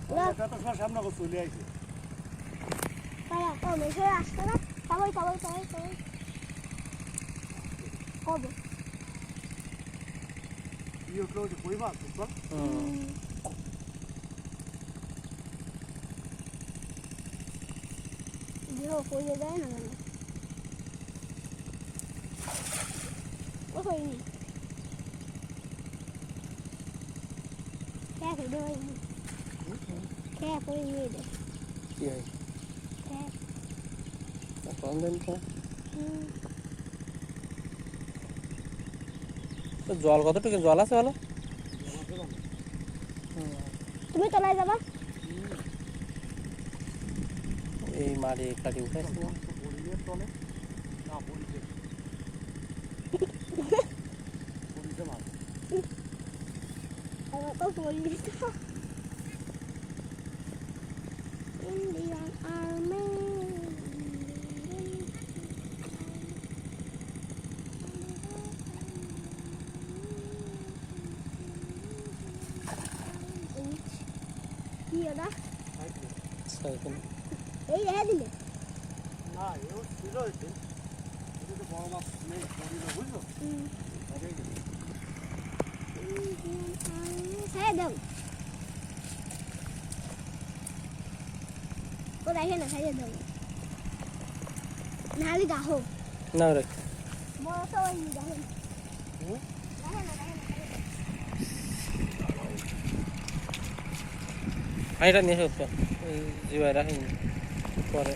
এটা তো সামনে করে চলে আইছে পায়া তো মেশে আসছে না সবাই কবে ইও ক্লোজ কইবা তো দিও কইয়ে দেয় না ও হয়নি কে করে দেয় কে করে দেয় কি হয় কে কোন দিন তো জল কতটুকু জল আছে বলো তুমি তলায় যাবা এই মাটি কাটি উঠাইছে না বলিয়ে চলে না বলিয়ে মাছ আমার তো বলি তো ইন্ডিয়ান আর্মি কি ওটা সাইকেল এই রেখে দিলে না এও ছিল এটা এটা তো বড় মাছ নেই বলিয়ে বুঝলো ছেড়ে দাও ও দেখে না ছেড়ে দাও নাহলে গাহো না রে বড় তো ওই দেখে না এটা নিয়ে এসো এই জিবাই রাখিনি পরে